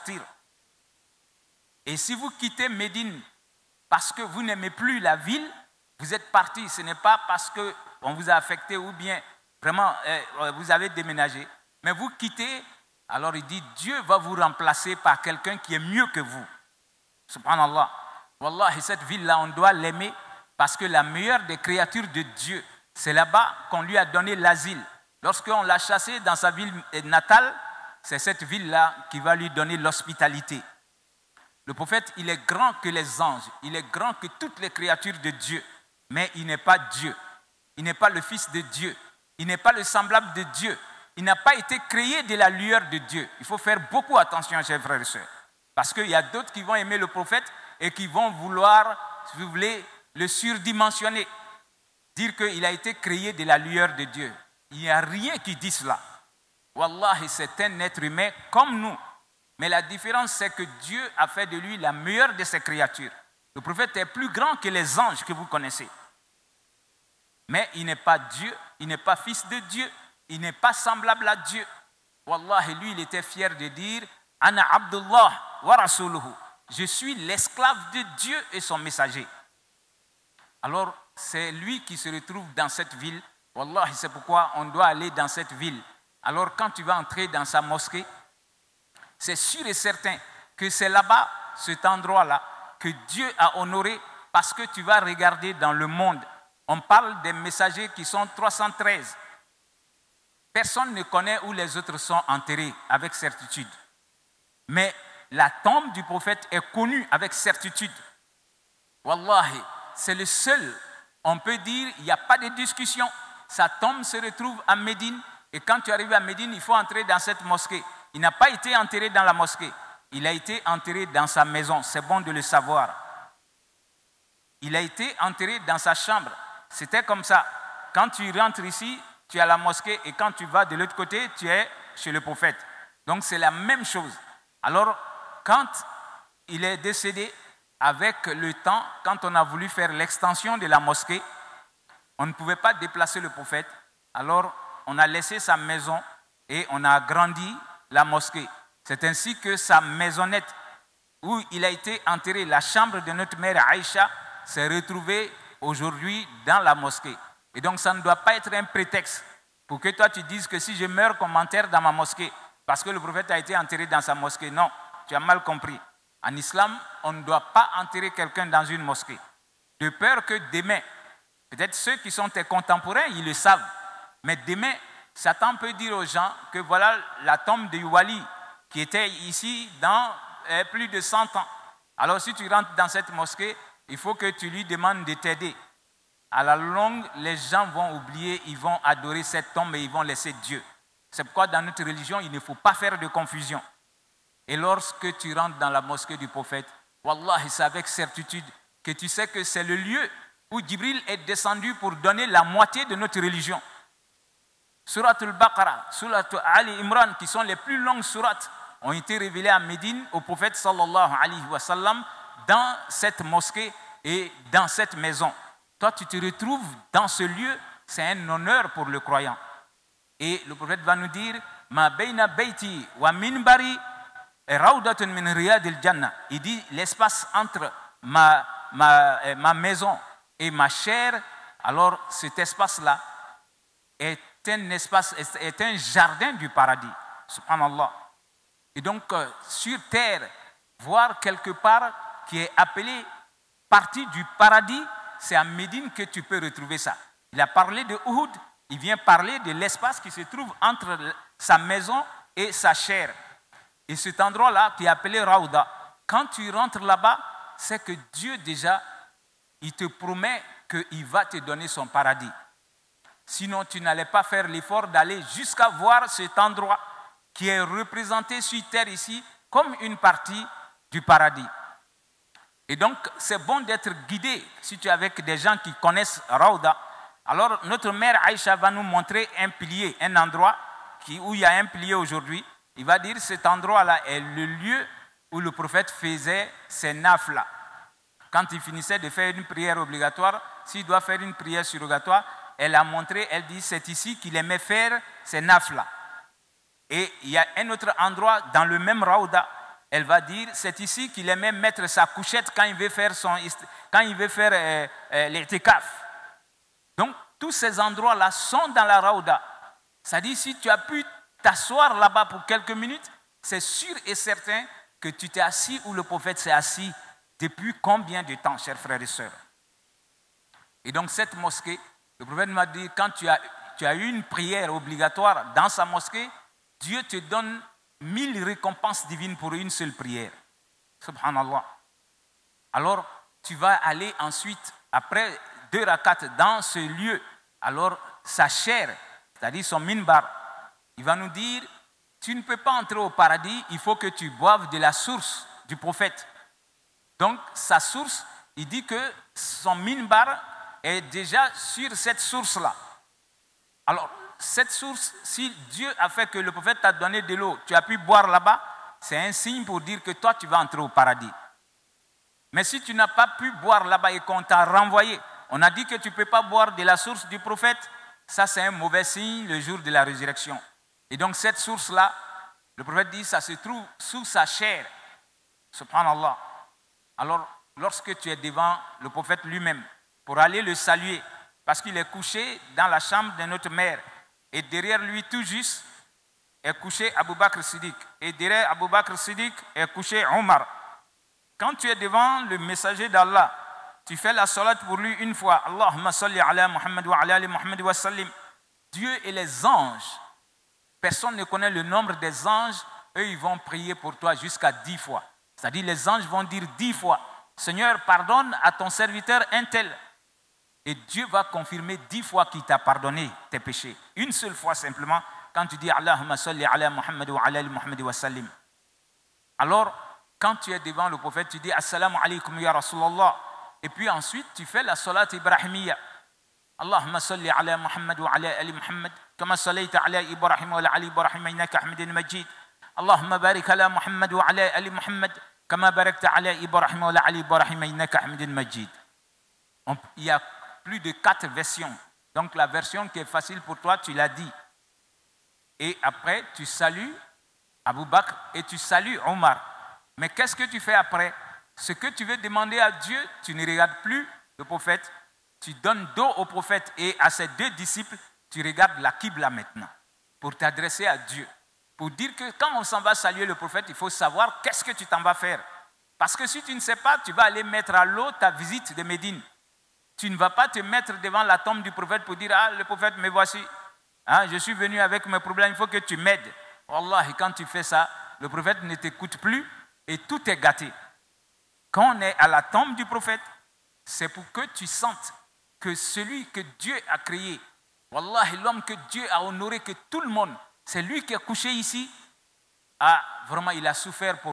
sortir. Et si vous quittez Médine parce que vous n'aimez plus la ville, vous êtes parti. Ce n'est pas parce qu'on vous a affecté ou bien vraiment vous avez déménagé. Mais vous quittez, alors il dit Dieu va vous remplacer par quelqu'un qui est mieux que vous. Subhanallah. Wallahi, cette ville-là, on doit l'aimer parce que la meilleure des créatures de Dieu, c'est là-bas qu'on lui a donné l'asile. Lorsqu'on l'a chassé dans sa ville natale, c'est cette ville-là qui va lui donner l'hospitalité. Le prophète, il est grand que les anges, il est grand que toutes les créatures de Dieu, mais il n'est pas Dieu. Il n'est pas le fils de Dieu. Il n'est pas le semblable de Dieu. Il n'a pas été créé de la lueur de Dieu. Il faut faire beaucoup attention, chers frères et sœurs. Parce qu'il y a d'autres qui vont aimer le prophète et qui vont vouloir, si vous voulez, le surdimensionner. Dire qu'il a été créé de la lueur de Dieu. Il n'y a rien qui dit cela. Wallahi, c'est un être humain comme nous. Mais la différence, c'est que Dieu a fait de lui la meilleure de ses créatures. Le prophète est plus grand que les anges que vous connaissez. Mais il n'est pas Dieu, il n'est pas fils de Dieu, il n'est pas semblable à Dieu. Wallahi, lui, il était fier de dire « Ana Abdullah wa Rasuluhu » je suis l'esclave de Dieu et son messager. Alors, c'est lui qui se retrouve dans cette ville. Wallahi, c'est pourquoi on doit aller dans cette ville. Alors, quand tu vas entrer dans sa mosquée, c'est sûr et certain que c'est là-bas, cet endroit-là, que Dieu a honoré parce que tu vas regarder dans le monde. On parle des messagers qui sont 313. Personne ne connaît où les autres sont enterrés avec certitude. Mais la tombe du prophète est connue avec certitude. Wallahi, c'est le seul, on peut dire, il n'y a pas de discussion. Sa tombe se retrouve à Médine. Et quand tu arrives à Médine, il faut entrer dans cette mosquée. Il n'a pas été enterré dans la mosquée. Il a été enterré dans sa maison. C'est bon de le savoir. Il a été enterré dans sa chambre. C'était comme ça. Quand tu rentres ici, tu es à la mosquée. Et quand tu vas de l'autre côté, tu es chez le prophète. Donc c'est la même chose. Alors, quand il est décédé, avec le temps, quand on a voulu faire l'extension de la mosquée, on ne pouvait pas déplacer le prophète. Alors, on a laissé sa maison et on a agrandi la mosquée. C'est ainsi que sa maisonnette, où il a été enterré, la chambre de notre mère Aïcha, s'est retrouvée aujourd'hui dans la mosquée. Et donc, ça ne doit pas être un prétexte pour que toi, tu dises que si je meurs, qu'on m'enterre dans ma mosquée, parce que le prophète a été enterré dans sa mosquée. Non, tu as mal compris. En islam, on ne doit pas enterrer quelqu'un dans une mosquée. De peur que demain, peut-être ceux qui sont tes contemporains, ils le savent. Mais demain, Satan peut dire aux gens que voilà la tombe de Wali qui était ici dans plus de 100 ans. Alors si tu rentres dans cette mosquée, il faut que tu lui demandes de t'aider. À la longue, les gens vont oublier, ils vont adorer cette tombe et ils vont laisser Dieu. C'est pourquoi dans notre religion, il ne faut pas faire de confusion. Et lorsque tu rentres dans la mosquée du prophète, Wallahi, c'est avec certitude que tu sais que c'est le lieu où Djibril est descendu pour donner la moitié de notre religion. Surat al-Baqarah, Surat Ali Imran, qui sont les plus longues sourates, ont été révélées à Médine au prophète sallallahu alayhi wa sallam dans cette mosquée et dans cette maison. Toi, tu te retrouves dans ce lieu, c'est un honneur pour le croyant. Et le prophète va nous dire Ma bayna bayti wa minbari rawdatun min riyadil jannah. Il dit l'espace entre ma maison et ma chair, alors cet espace-là est un espace, est un jardin du paradis. Subhanallah. Et donc, sur terre, voir quelque part qui est appelé partie du paradis, c'est à Médine que tu peux retrouver ça. Il a parlé de Uhud, il vient parler de l'espace qui se trouve entre sa maison et sa chair. Et cet endroit-là, qui est appelé Raouda, quand tu rentres là-bas, c'est que Dieu déjà, il te promet qu'il va te donner son paradis. Sinon, tu n'allais pas faire l'effort d'aller jusqu'à voir cet endroit qui est représenté sur terre ici comme une partie du paradis. Et donc, c'est bon d'être guidé si tu es avec des gens qui connaissent Raouda. Alors, notre mère Aïcha va nous montrer un pilier, un endroit où il y a un pilier aujourd'hui. Il va dire que cet endroit-là est le lieu où le prophète faisait ses nafla. Quand il finissait de faire une prière obligatoire, s'il doit faire une prière surrogatoire, elle a montré, elle dit, c'est ici qu'il aimait faire ses nafla. Et il y a un autre endroit dans le même Raouda, elle va dire, c'est ici qu'il aimait mettre sa couchette quand il veut faire, l'i'tikaf. Donc, tous ces endroits-là sont dans la Raouda. C'est-à-dire, si tu as pu t'asseoir là-bas pour quelques minutes, c'est sûr et certain que tu t'es assis où le prophète s'est assis depuis combien de temps, chers frères et sœurs. Et donc, cette mosquée, le prophète m'a dit, quand tu as eu une prière obligatoire dans sa mosquée, Dieu te donne 1000 récompenses divines pour une seule prière. Subhanallah. Alors, tu vas aller ensuite, après 2 rakats dans ce lieu, alors sa chair, c'est-à-dire son minbar, il va nous dire, tu ne peux pas entrer au paradis, il faut que tu boives de la source du prophète. Donc, sa source, il dit que son minbar est déjà sur cette source-là. Alors, cette source, si Dieu a fait que le prophète t'a donné de l'eau, tu as pu boire là-bas, c'est un signe pour dire que toi, tu vas entrer au paradis. Mais si tu n'as pas pu boire là-bas et qu'on t'a renvoyé, on a dit que tu ne peux pas boire de la source du prophète, ça c'est un mauvais signe le jour de la résurrection. Et donc cette source-là, le prophète dit, ça se trouve sous sa chair. Subhanallah. Alors, lorsque tu es devant le prophète lui-même, pour aller le saluer, parce qu'il est couché dans la chambre de notre mère, et derrière lui, tout juste, est couché Abu Bakr Siddiq. Et derrière Abu Bakr Siddiq est couché Omar. Quand tu es devant le messager d'Allah, tu fais la salat pour lui une fois. Allahumma salli ala Muhammad wa ala ali Muhammad wa sallim. Dieu et les anges, personne ne connaît le nombre des anges, eux ils vont prier pour toi jusqu'à 10 fois. C'est-à-dire les anges vont dire 10 fois, Seigneur, pardonne à ton serviteur un tel. Et Dieu va confirmer 10 fois qu'il t'a pardonné tes péchés. Une seule fois simplement, quand tu dis Allahumma salli ala Muhammad wa ala ali Muhammad wa sallim. Alors, quand tu es devant le prophète, tu dis Assalamu alaikum ya Rasulallah. Et puis ensuite, tu fais la salat ibrahimiyya. Allahumma salli ala Muhammad wa ala ali Muhammad. Kama sallaita ala Ibrahim wa ala ali Ibrahim innaka hamidun majid. Allahumma barik ala Muhammad wa ala ali Muhammad. Kama barakta ala Ibrahim wa ala ali Ibrahim innaka hamidun majid. Il y a plus de 4 versions. Donc la version qui est facile pour toi, tu l'as dit. Et après, tu salues Abu Bakr et tu salues Omar. Mais qu'est-ce que tu fais après? Ce que tu veux demander à Dieu, tu ne regardes plus le prophète, tu donnes dos au prophète et à ses 2 disciples, tu regardes la Qibla maintenant pour t'adresser à Dieu. Pour dire que quand on s'en va saluer le prophète, il faut savoir qu'est-ce que tu t'en vas faire. Parce que si tu ne sais pas, tu vas aller mettre à l'eau ta visite de Médine. Tu ne vas pas te mettre devant la tombe du prophète pour dire « Ah, le prophète, me voici. Hein, je suis venu avec mes problèmes, il faut que tu m'aides. » Wallah, quand tu fais ça, le prophète ne t'écoute plus et tout est gâté. Quand on est à la tombe du prophète, c'est pour que tu sentes que celui que Dieu a créé, Wallah, l'homme que Dieu a honoré, que tout le monde, c'est lui qui est couché ici, vraiment il a souffert pour